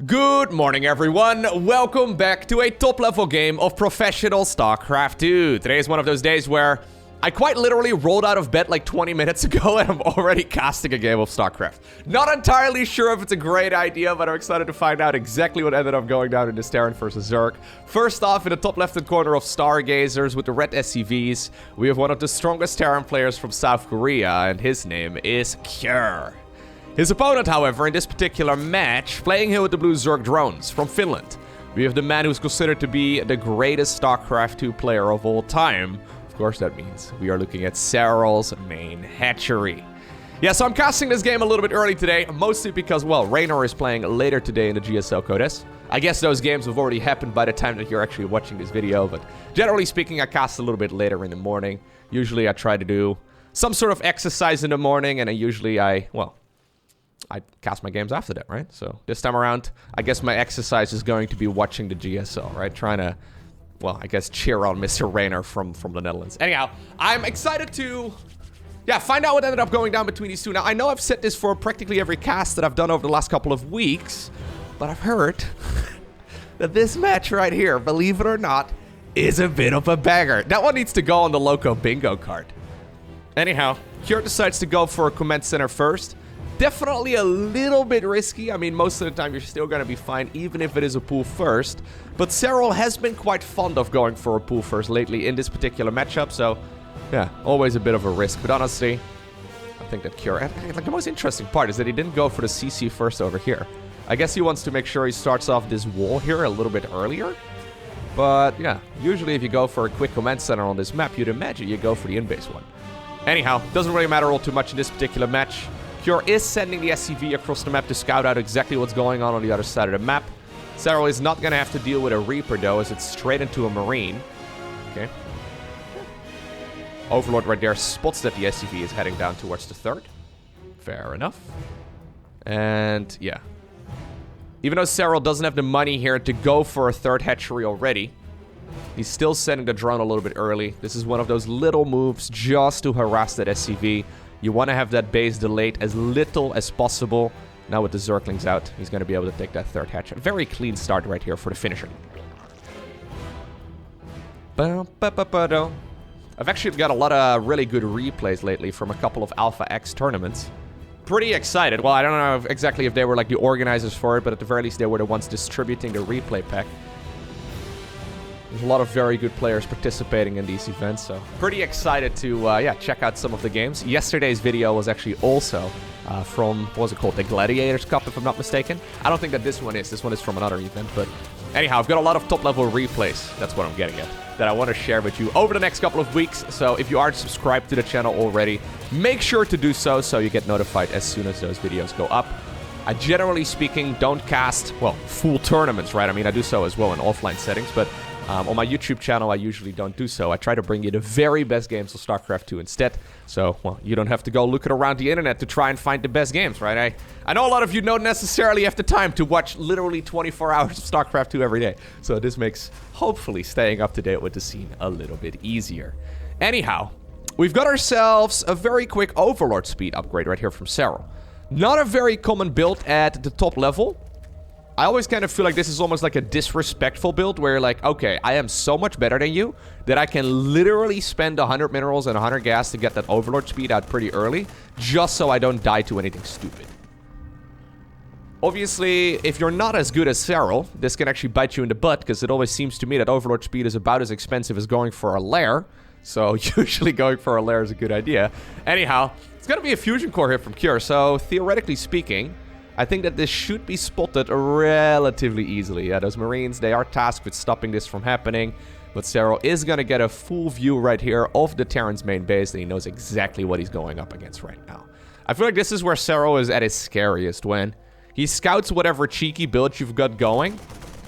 Good morning, everyone. Welcome back to a top-level game of professional StarCraft 2. Today is one of those days where I quite literally rolled out of bed like 20 minutes ago and I'm already casting a game of StarCraft. Not entirely sure if it's a great idea, but I'm excited to find out exactly what ended up going down in this Terran versus Zerg. First off, in the top left-hand corner of Stargazers with the red SCVs, we have one of the strongest Terran players from South Korea, and his name is Cure. His opponent, however, in this particular match, playing here with the blue Zerg drones from Finland. We have the man who's considered to be the greatest StarCraft 2 player of all time. Of course, that means we are looking at Serral's main hatchery. Yeah, so I'm casting this game a little bit early today, mostly because, well, Raynor is playing later today in the GSL Codes. I guess those games have already happened by the time that you're actually watching this video, but generally speaking, I cast a little bit later in the morning. Usually I try to do some sort of exercise in the morning, and I cast my games after that, right? So this time around, I guess my exercise is going to be watching the GSL, right? Trying to, well, I guess cheer on Mr. Raynor from the Netherlands. Anyhow, I'm excited to, find out what ended up going down between these two. Now, I know I've said this for practically every cast that I've done over the last couple of weeks, but I've heard that this match right here, believe it or not, is a bit of a banger. That one needs to go on the Loco bingo card. Anyhow, Cure decides to go for a command center first. Definitely a little bit risky. I mean, most of the time you're still going to be fine, even if it is a pool first. But Serral has been quite fond of going for a pool first lately in this particular matchup. So, yeah, always a bit of a risk. But honestly, I think that Cure... Like, the most interesting part is that he didn't go for the CC first over here. I guess he wants to make sure he starts off this wall here a little bit earlier. But, yeah, usually if you go for a quick command center on this map, you'd imagine you go for the in-base one. Anyhow, doesn't really matter all too much in this particular match. Cure is sending the SCV across the map to scout out exactly what's going on the other side of the map. Serral is not going to have to deal with a Reaper, though, as it's straight into a Marine. Okay. Overlord right there spots that the SCV is heading down towards the third. Fair enough. And, yeah. Even though Serral doesn't have the money here to go for a third hatchery already, he's still sending the drone a little bit early. This is one of those little moves just to harass that SCV. You want to have that base delayed as little as possible. Now with the Zerglings out, he's going to be able to take that third hatch. A very clean start right here for the finisher. I've actually got a lot of really good replays lately from a couple of Alpha X tournaments. Pretty excited. Well, I don't know exactly if they were like the organizers for it, but at the very least they were the ones distributing the replay pack. There's a lot of very good players participating in these events, so pretty excited to, check out some of the games. Yesterday's video was actually also from, what was it called, the Gladiators Cup, if I'm not mistaken. I don't think that this one is. This one is from another event, but anyhow, I've got a lot of top-level replays. That's what I'm getting at, that I want to share with you over the next couple of weeks. So if you aren't subscribed to the channel already, make sure to do so you get notified as soon as those videos go up. I generally speaking don't cast, well, full tournaments, right? I mean, I do so as well in offline settings, but on my YouTube channel, I usually don't do so. I try to bring you the very best games of StarCraft 2 instead. So, well, you don't have to go looking around the internet to try and find the best games, right? I know a lot of you don't necessarily have the time to watch literally 24 hours of StarCraft 2 every day. So this makes, hopefully, staying up to date with the scene a little bit easier. Anyhow, we've got ourselves a very quick Overlord speed upgrade right here from Serral. Not a very common build at the top level. I always kind of feel like this is almost like a disrespectful build where you're like, okay, I am so much better than you that I can literally spend 100 minerals and 100 gas to get that Overlord speed out pretty early just so I don't die to anything stupid. Obviously, if you're not as good as Serral, this can actually bite you in the butt because it always seems to me that Overlord speed is about as expensive as going for a lair. So usually going for a lair is a good idea. Anyhow, it's going to be a fusion core here from Cure. So theoretically speaking, I think that this should be spotted relatively easily. Yeah, those Marines, they are tasked with stopping this from happening. But Serral is going to get a full view right here of the Terran's main base, and he knows exactly what he's going up against right now. I feel like this is where Serral is at his scariest, when he scouts whatever cheeky build you've got going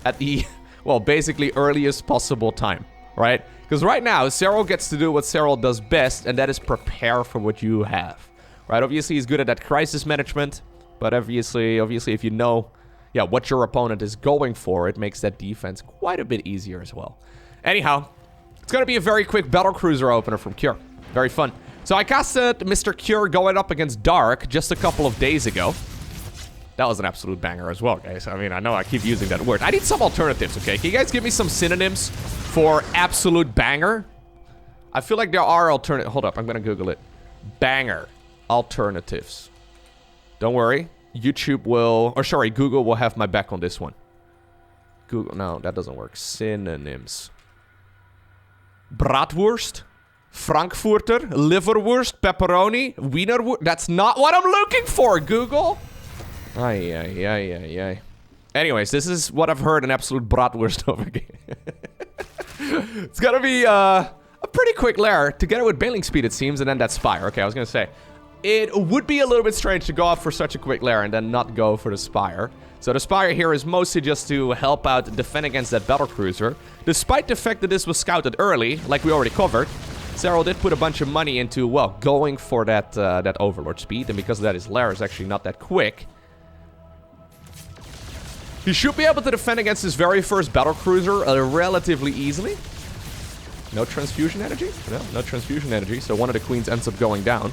at the, well, basically earliest possible time, right? Because right now, Serral gets to do what Serral does best, and that is prepare for what you have, right? Obviously, he's good at that crisis management. But obviously, if you know, what your opponent is going for, it makes that defense quite a bit easier as well. Anyhow, it's going to be a very quick Battlecruiser opener from Cure. Very fun. So I casted Mr. Cure going up against Dark just a couple of days ago. That was an absolute banger as well, guys. I mean, I know I keep using that word. I need some alternatives, okay? Can you guys give me some synonyms for absolute banger? I feel like there are alternatives. Hold up, I'm gonna Google it. Banger alternatives. Don't worry. YouTube will... Or sorry, Google will have my back on this one. Google... No, that doesn't work. Synonyms. Bratwurst. Frankfurter. Liverwurst. Pepperoni. Wienerwurst. That's not what I'm looking for, Google. Ay, ay, ay, ay, ay. Anyways, this is what I've heard an absolute bratwurst over again. It's gotta be a pretty quick lair to get it with bailing speed, it seems, and then that spire. Okay, I was gonna say, it would be a little bit strange to go off for such a quick lair and then not go for the spire. So the spire here is mostly just to help out defend against that Battlecruiser. Despite the fact that this was scouted early, like we already covered, Serral did put a bunch of money into, well, going for that that Overlord speed, and because of that, his lair is actually not that quick. He should be able to defend against his very first Battlecruiser relatively easily. No transfusion energy? No transfusion energy, so one of the queens ends up going down.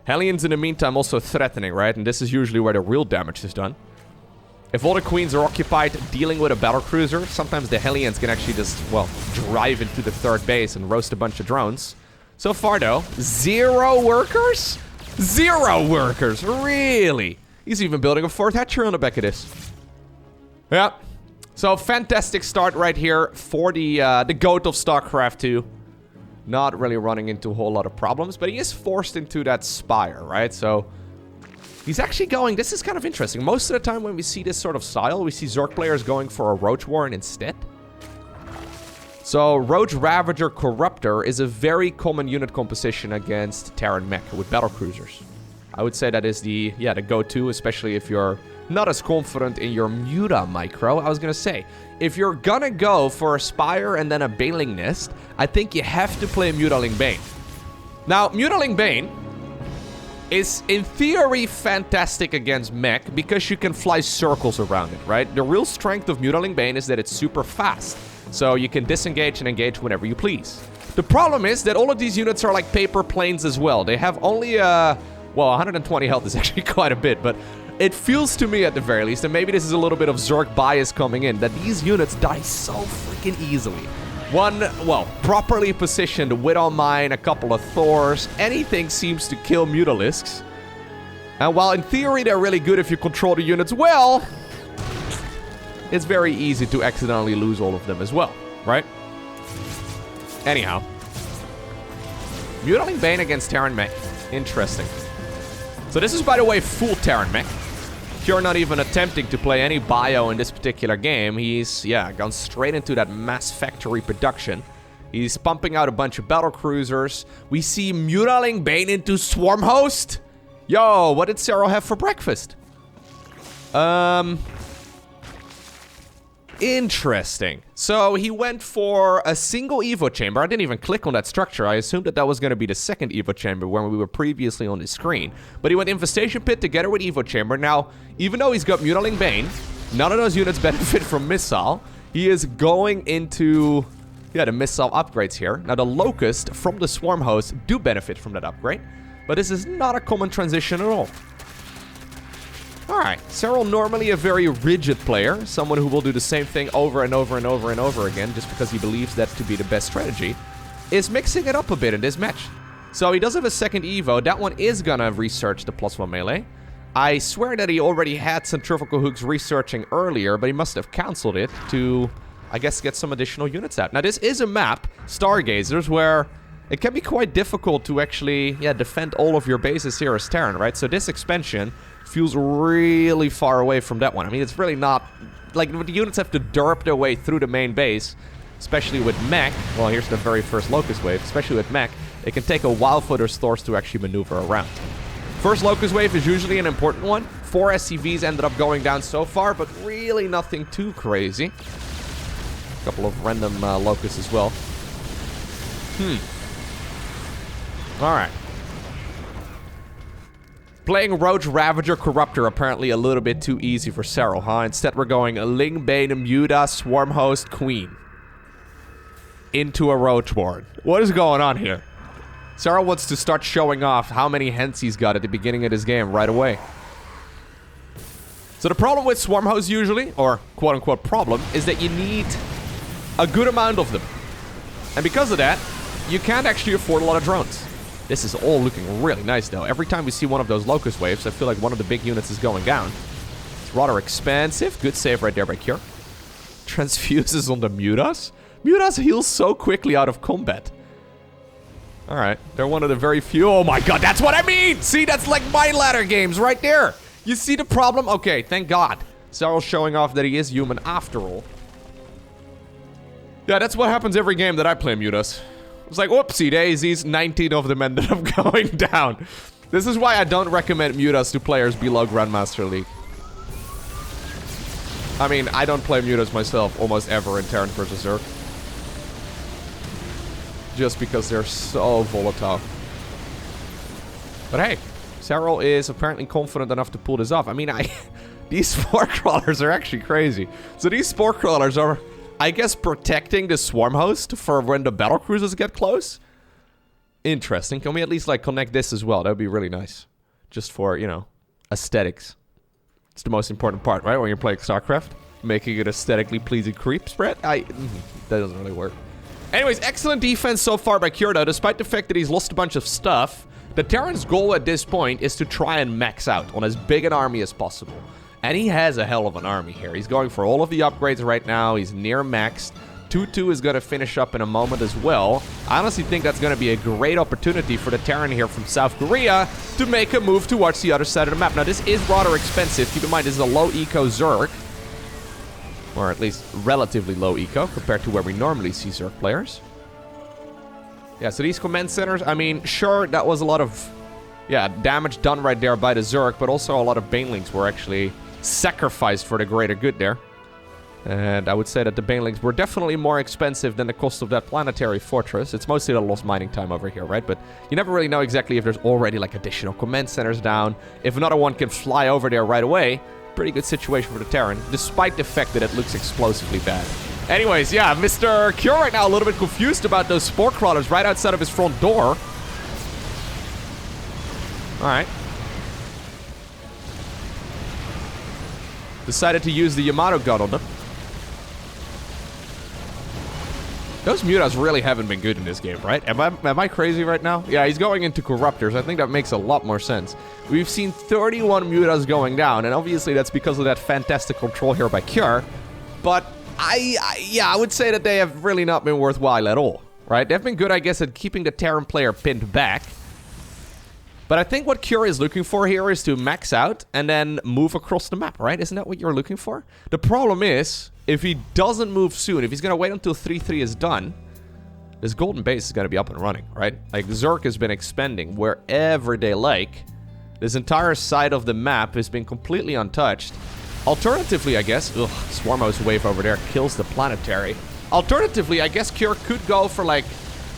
Hellions in the meantime also threatening, right? And this is usually where the real damage is done. If all the queens are occupied dealing with a Battlecruiser, sometimes the Hellions can actually just, well, drive into the third base and roast a bunch of drones. So far, though, 0 workers? 0 workers, really? He's even building a 4th hatchery on the back of this. Yeah, so fantastic start right here for the GOAT of StarCraft 2. Not really running into a whole lot of problems, but he is forced into that spire, right? So he's actually going... This is kind of interesting. Most of the time when we see this sort of style, we see Zerg players going for a Roach Warren instead. So Roach Ravager Corruptor is a very common unit composition against Terran Mech with Battlecruisers. I would say that is the go-to, especially if you're not as confident in your Muta micro. I was gonna say, if you're gonna go for a Spire and then a Baneling Nest, I think you have to play Mutaling Bane. Now, Mutaling Bane is, in theory, fantastic against Mech because you can fly circles around it, right? The real strength of Mutaling Bane is that it's super fast, so you can disengage and engage whenever you please. The problem is that all of these units are like paper planes as well. They have only, well, 120 health is actually quite a bit, but it feels to me, at the very least, and maybe this is a little bit of Zerg bias coming in, that these units die so freaking easily. One, well, properly positioned Widow Mine, a couple of Thors, anything seems to kill Mutalisks. And while in theory they're really good if you control the units well, it's very easy to accidentally lose all of them as well, right? Anyhow. Mutaling Bane against Terran Mech. Interesting. So this is, by the way, full Terran Mech. You're not even attempting to play any bio in this particular game. He's, yeah, gone straight into that mass factory production. He's pumping out a bunch of Battlecruisers. We see Mutaling Bane into Swarm Host. Yo, what did Serral have for breakfast? Interesting. So he went for a single Evo chamber. I didn't even click on that structure. I assumed that that was going to be the second Evo chamber when we were previously on the screen. But he went Infestation Pit together with Evo chamber. Now, even though he's got Mutaling Bane, none of those units benefit from Missile. He is going into, yeah, the Missile upgrades here. Now, the Locust from the Swarm Host do benefit from that upgrade. But this is not a common transition at all. Alright, Serral, normally a very rigid player, someone who will do the same thing over and over and over and over again just because he believes that to be the best strategy, is mixing it up a bit in this match. So he does have a second Evo. That one is gonna research the +1 melee. I swear that he already had Centrifugal Hooks researching earlier, but he must have cancelled it to, I guess, get some additional units out. Now, this is a map, Stargazers, where it can be quite difficult to actually, yeah, defend all of your bases here as Terran, right? So this expansion feels really far away from that one. I mean, it's really not... Like, the units have to derp their way through the main base, especially with Mech. Well, here's the very first Locust Wave. Especially with Mech, it can take a while for their Thors to actually maneuver around. First Locust Wave is usually an important one. 4 SCVs ended up going down so far, but really nothing too crazy. A couple of random Locusts as well. Alright. Playing Roach Ravager Corruptor apparently a little bit too easy for Serral, huh? Instead we're going Ling Bane Muta Swarm Host Queen into a Roach Warren. What is going on here? Serral wants to start showing off how many hens he's got at the beginning of this game right away. So the problem with swarm hosts usually, or quote-unquote problem, is that you need a good amount of them. And because of that, you can't actually afford a lot of drones. This is all looking really nice, though. Every time we see one of those locust waves, I feel like one of the big units is going down. It's rather expensive. Good save right there by Cure. Transfuses on the Mutas. Mutas heal so quickly out of combat. Alright, they're one of the very few. Oh my god, that's what I mean! See, that's like my ladder games right there! You see the problem? Okay, thank god. Serral's showing off that he is human after all. Yeah, that's what happens every game that I play Mutas. It's like, whoopsie daisies, 19 of them ended up going down. This is why I don't recommend Mutas to players below Grandmaster League. I mean, I don't play Mutas myself almost ever in Terran vs. Zerg. Just because they're so volatile. But hey, Serral is apparently confident enough to pull this off. I mean, these spore crawlers are actually crazy. So these spore crawlers are, I guess, protecting the swarm host for when the battlecruisers get close. Interesting. Can we at least, like, connect this as well? That would be really nice. Just for, you know, aesthetics. It's the most important part, right? When you're playing StarCraft. Making it aesthetically pleasing creep spread. That doesn't really work. Anyways, excellent defense so far by Cure, though. Despite the fact that he's lost a bunch of stuff, the Terran's goal at this point is to try and max out on as big an army as possible. And he has a hell of an army here. He's going for all of the upgrades right now. He's near maxed. 2-2 is going to finish up in a moment as well. I honestly think that's going to be a great opportunity for the Terran here from South Korea to make a move towards the other side of the map. Now, this is rather expensive. Keep in mind, this is a low eco Zerg. Or at least relatively low eco compared to where we normally see Zerg players. Yeah, so these command centers, I mean, sure, that was a lot of, yeah, damage done right there by the Zerg, but also a lot of Banelings were actually sacrificed for the greater good there. And I would say that the Banelings were definitely more expensive than the cost of that planetary fortress. It's mostly the lost mining time over here, right? But you never really know exactly if there's already, like, additional command centers down. If another one can fly over there right away, pretty good situation for the Terran, despite the fact that it looks explosively bad. Anyways, yeah, Mr. Cure right now a little bit confused about those spore crawlers right outside of his front door. Alright. Decided to use the Yamato gun on them. Those Mutas really haven't been good in this game, right? Am I crazy right now? Yeah, he's going into Corruptors. I think that makes a lot more sense. We've seen 31 Mutas going down, and obviously that's because of that fantastic control here by Cure. But I would say that they have really not been worthwhile at all, right? They've been good, I guess, at keeping the Terran player pinned back. But I think what Cure is looking for here is to max out and then move across the map, right? Isn't that what you're looking for? The problem is, if he doesn't move soon, if he's going to wait until 3-3 is done, this golden base is going to be up and running, right? Like, Zerg has been expanding wherever they like. This entire side of the map has been completely untouched. Alternatively, I guess... Ugh, Swarmos wave over there kills the planetary. Alternatively, I guess Cure could go for, like,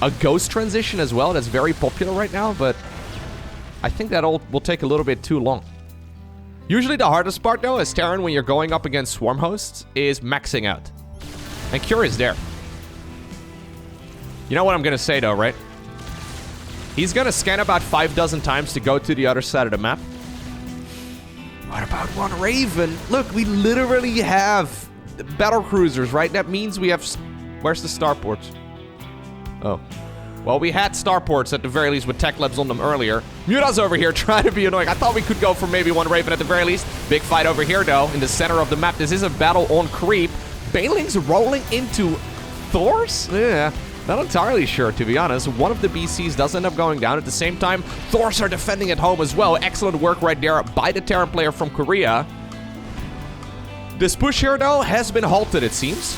a ghost transition as well. That's very popular right now, but I think that will take a little bit too long. Usually the hardest part, though, as Terran, when you're going up against swarm hosts, is maxing out. And Cure is there. You know what I'm going to say, though, right? He's going to scan about 6 times to go to the other side of the map. What about one Raven? Look, we literally have Battlecruisers, right? That means we have... Where's the starports? Oh. Well, we had starports at the very least with tech labs on them earlier. Muta's over here trying to be annoying. I thought we could go for maybe one Raven at the very least. Big fight over here, though, in the center of the map. This is a battle on creep. Banelings rolling into Thors? Yeah, not entirely sure, to be honest. One of the BCs does end up going down. At the same time, Thors are defending at home as well. Excellent work right there by the Terran player from Korea. This push here, though, has been halted, it seems.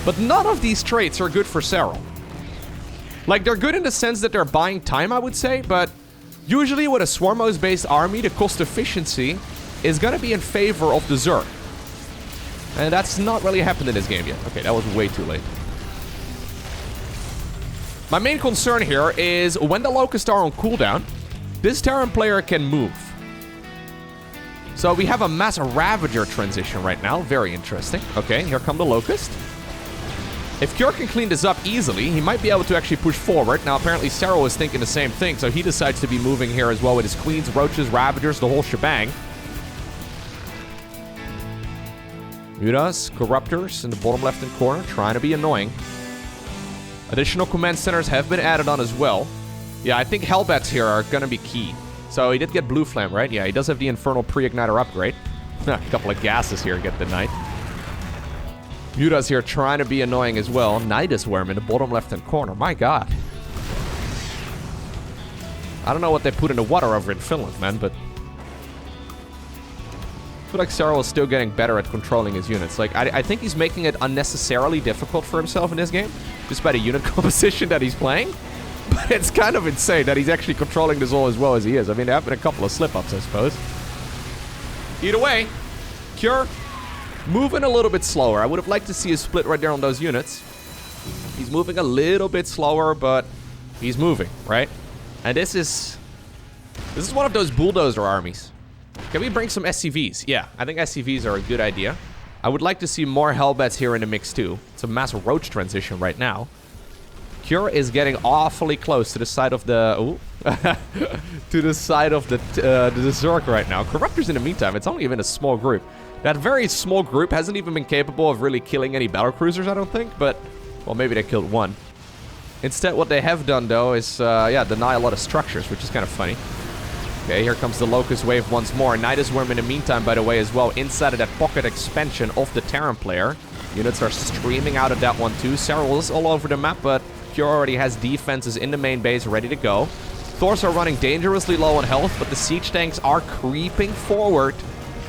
But none of these traits are good for Serral. Like, they're good in the sense that they're buying time, I would say, but usually with a Swarmos-based army, the cost efficiency is going to be in favor of the Zerg. And that's not really happened in this game yet. Okay, that was way too late. My main concern here is when the Locusts are on cooldown, this Terran player can move. So we have a Mass Ravager transition right now. Very interesting. Okay, here come the Locust. If Cure can clean this up easily, he might be able to actually push forward. Now, apparently, Serral was thinking the same thing, so he decides to be moving here as well with his Queens, Roaches, Ravagers, the whole shebang. Mutas, Corruptors in the bottom left-hand corner, trying to be annoying. Additional command centers have been added on as well. Yeah, I think Hellbats here are gonna be key. So he did get Blue Flame, right? Yeah, he does have the Infernal Pre-Igniter upgrade. A couple of gases here get the Knight. Mutas here trying to be annoying as well. Nidus Worm in the bottom left-hand corner. My god. I don't know what they put in the water over in Finland, man, but... I feel like Serral is still getting better at controlling his units. Like, I think he's making it unnecessarily difficult for himself in this game, just by the unit composition that he's playing. But it's kind of insane that he's actually controlling this all as well as he is. I mean, there have been a couple of slip-ups, I suppose. Either way, Cure moving a little bit slower. I would have liked to see a split right there on those units. He's moving a little bit slower, but he's moving, right? And this is one of those bulldozer armies. Can we bring some SCVs? Yeah, I think SCVs are a good idea. I would like to see more Hellbats here in the mix too. It's a massive roach transition right now. Cure is getting awfully close to the side of the... Ooh. to the side of the Zerg right now. Corruptors in the meantime, it's only even a small group. That very small group hasn't even been capable of really killing any Battlecruisers, I don't think, but... Well, maybe they killed one. Instead, what they have done, though, is, yeah, deny a lot of structures, which is kind of funny. Okay, here comes the Locust Wave once more. Nidus Worm in the meantime, by the way, as well, inside of that pocket expansion of the Terran player. Units are streaming out of that one, too. Serral is all over the map, but Cure already has defenses in the main base ready to go. Thors are running dangerously low on health, but the siege tanks are creeping forward.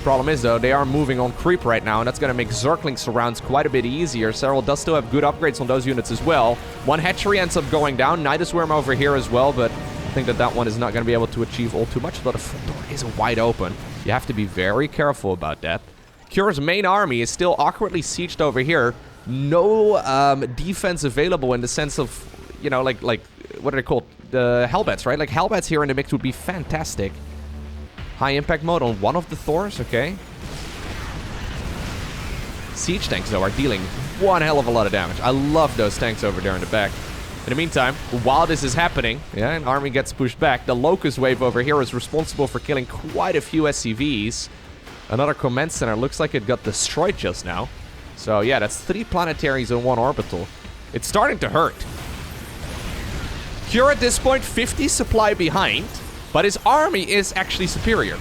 Problem is, though, they are moving on creep right now, and that's going to make Zergling surrounds quite a bit easier. Serral does still have good upgrades on those units as well. One hatchery ends up going down. Nidus Worm over here as well, but I think that one is not going to be able to achieve all too much. But the front door is wide open. You have to be very careful about that. Cure's main army is still awkwardly sieged over here. No defense available in the sense of, you know, like what are they called? The Hellbats, right? Like, Hellbats here in the mix would be fantastic. High impact mode on one of the Thors, okay. Siege tanks, though, are dealing one hell of a lot of damage. I love those tanks over there in the back. In the meantime, while this is happening, yeah, an army gets pushed back. The Locust Wave over here is responsible for killing quite a few SCVs. Another command center looks like it got destroyed just now. So, yeah, that's 3 planetaries in 1 orbital. It's starting to hurt. Cure at this point, 50 supply behind. But his army is actually superior.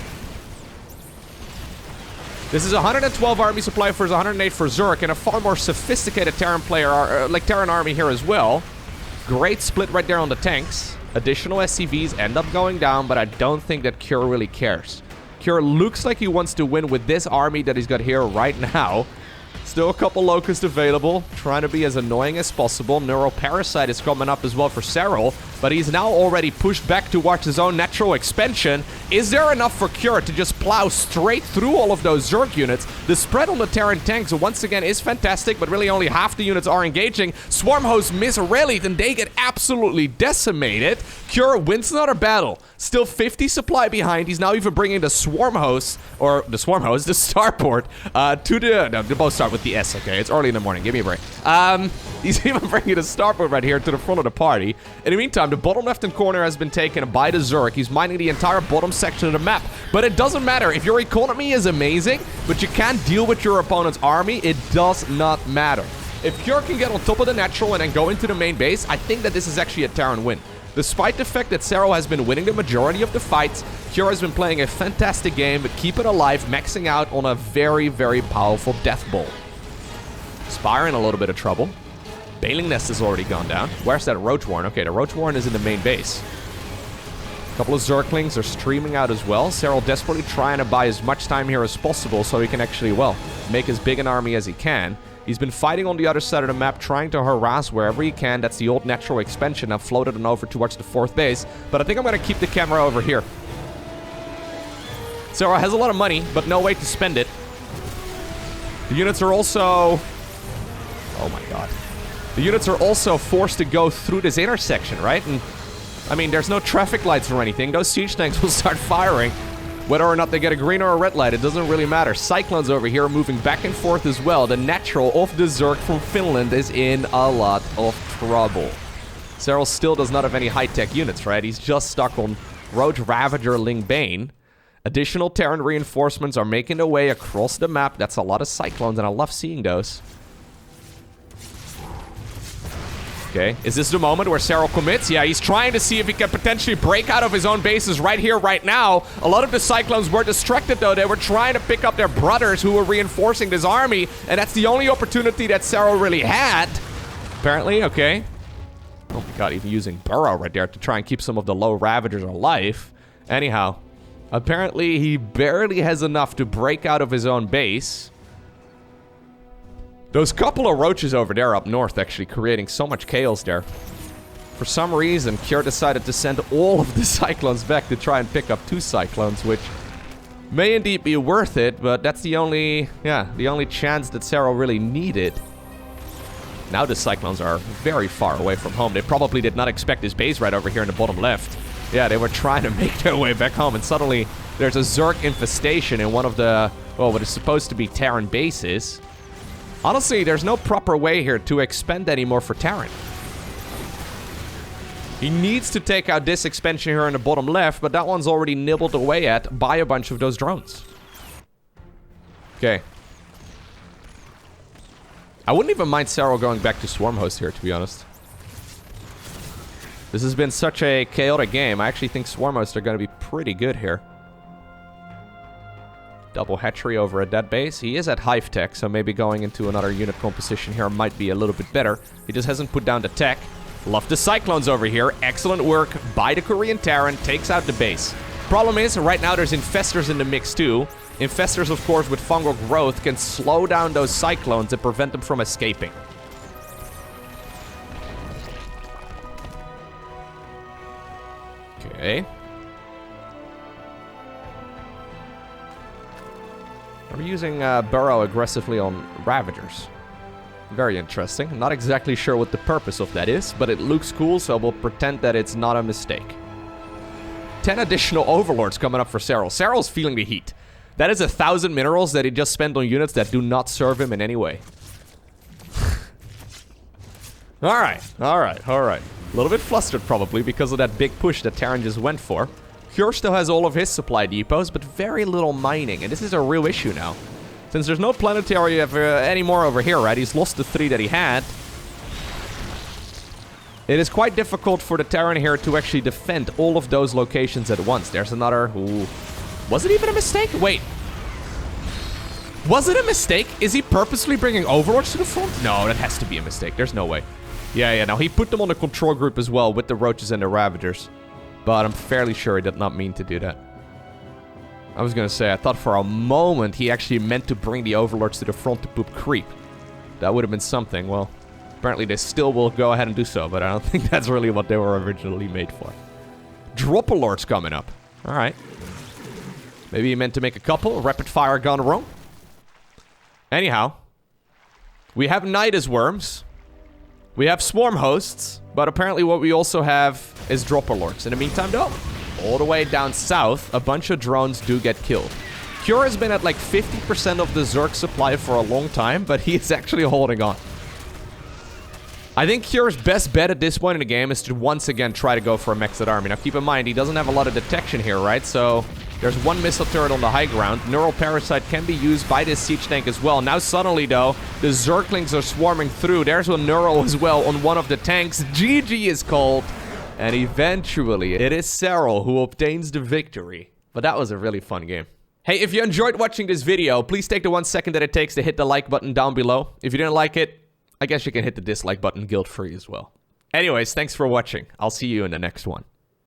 This is 112 army supply versus 108 for Zerg, and a far more sophisticated Terran player, like Terran army here as well. Great split right there on the tanks. Additional SCVs end up going down, but I don't think that Cure really cares. Cure looks like he wants to win with this army that he's got here right now. Still a couple Locusts available, trying to be as annoying as possible. Neuroparasite is coming up as well for Serral, but he's now already pushed back towards his own natural expansion. Is there enough for Cure to just plow straight through all of those Zerg units? The spread on the Terran tanks, once again, is fantastic, but really only half the units are engaging. Swarm hosts miss Relic, and they get absolutely decimated. Cure wins another battle. Still 50 supply behind. He's now even bringing the Swarm hosts, or the Swarm hosts, the Starport, to the... No, they both start with the S, okay? It's early in the morning. Give me a break. He's even bringing the Starport right here to the front of the party. In the meantime, the bottom left-hand corner has been taken by the Zerg. He's mining the entire bottom section of the map. But it doesn't matter. If your economy is amazing, but you can't deal with your opponent's army, it does not matter. If Cure can get on top of the natural and then go into the main base, I think that this is actually a Terran win. Despite the fact that Serral has been winning the majority of the fights, Cure has been playing a fantastic game, but keep it alive, maxing out on a very, very powerful Death Bowl. Spire in a little bit of trouble. Baneling Nest has already gone down. Where's that Roach Warren? Okay, the Roach Warren is in the main base. A couple of Zerglings are streaming out as well. Serral desperately trying to buy as much time here as possible so he can actually, well, make as big an army as he can. He's been fighting on the other side of the map, trying to harass wherever he can. That's the old natural expansion. I've floated on over towards the 4th base, but I think I'm going to keep the camera over here. Serral has a lot of money, but no way to spend it. The units are also... Oh my god. The units are also forced to go through this intersection, right? And, I mean, there's no traffic lights or anything. Those siege tanks will start firing. Whether or not they get a green or a red light, it doesn't really matter. Cyclones over here moving back and forth as well. The natural of the Zerg from Finland is in a lot of trouble. Serral still does not have any high-tech units, right? He's just stuck on Roach Ravager Ling Bane. Additional Terran reinforcements are making their way across the map. That's a lot of Cyclones, and I love seeing those. Okay, is this the moment where Serral commits? Yeah, he's trying to see if he can potentially break out of his own bases right here, right now. A lot of the Cyclones were distracted, though. They were trying to pick up their brothers who were reinforcing this army, and that's the only opportunity that Serral really had. Apparently, okay. Oh my god, even using Burrow right there to try and keep some of the low Ravagers alive. Anyhow, apparently he barely has enough to break out of his own base. Those couple of roaches over there up north actually creating so much chaos there. For some reason, Cure decided to send all of the Cyclones back to try and pick up 2 Cyclones, which may indeed be worth it, but that's the only chance that Serral really needed. Now the Cyclones are very far away from home. They probably did not expect this base right over here in the bottom left. Yeah, they were trying to make their way back home, and suddenly there's a Zerg infestation in one of the, well, what is supposed to be Terran bases. Honestly, there's no proper way here to expand anymore for Terran. He needs to take out this expansion here in the bottom left, but that one's already nibbled away at by a bunch of those drones. Okay. I wouldn't even mind Serral going back to Swarm Host here, to be honest. This has been such a chaotic game. I actually think Swarm Hosts are going to be pretty good here. Double hatchery over at that base. He is at Hive Tech, so maybe going into another unit composition here might be a little bit better. He just hasn't put down the tech. Love the Cyclones over here. Excellent work by the Korean Terran. Takes out the base. Problem is, right now there's Infestors in the mix too. Infestors, of course, with fungal growth can slow down those Cyclones and prevent them from escaping. Okay. We're using Burrow aggressively on Ravagers. Very interesting. Not exactly sure what the purpose of that is, but it looks cool, so we'll pretend that it's not a mistake. 10 additional Overlords coming up for Serral. Serral's feeling the heat. That is 1,000 minerals that he just spent on units that do not serve him in any way. Alright. A little bit flustered probably because of that big push that Terran just went for. Cure still has all of his supply depots, but very little mining, and this is a real issue now. Since there's no planetary anymore over here, right? He's lost the 3 that he had. It is quite difficult for the Terran here to actually defend all of those locations at once. There's another... Ooh. Was it even a mistake? Wait. Was it a mistake? Is he purposely bringing Overlords to the front? No, that has to be a mistake. There's no way. Yeah, now he put them on the control group as well with the Roaches and the Ravagers. But I'm fairly sure he did not mean to do that. I was gonna say, I thought for a moment he actually meant to bring the Overlords to the front to poop creep. That would have been something. Well, apparently they still will go ahead and do so, but I don't think that's really what they were originally made for. Drop-a-lords coming up. Alright. Maybe he meant to make a couple. Rapid-fire gone wrong. Anyhow. We have Nidus Worms. We have Swarm Hosts. But apparently what we also have is Dropper-lords. In the meantime, though, all the way down south, a bunch of drones do get killed. Cure has been at like 50% of the Zerg supply for a long time, but he is actually holding on. I think Cure's best bet at this point in the game is to once again try to go for a Mexed army. Now keep in mind, he doesn't have a lot of detection here, right? So there's one missile turret on the high ground. Neural Parasite can be used by this siege tank as well. Now suddenly though, the Zerglings are swarming through. There's a Neural as well on one of the tanks. GG is called. And eventually, it is Serral who obtains the victory. But that was a really fun game. Hey, if you enjoyed watching this video, please take the 1 second that it takes to hit the like button down below. If you didn't like it, I guess you can hit the dislike button guilt-free as well. Anyways, thanks for watching. I'll see you in the next one.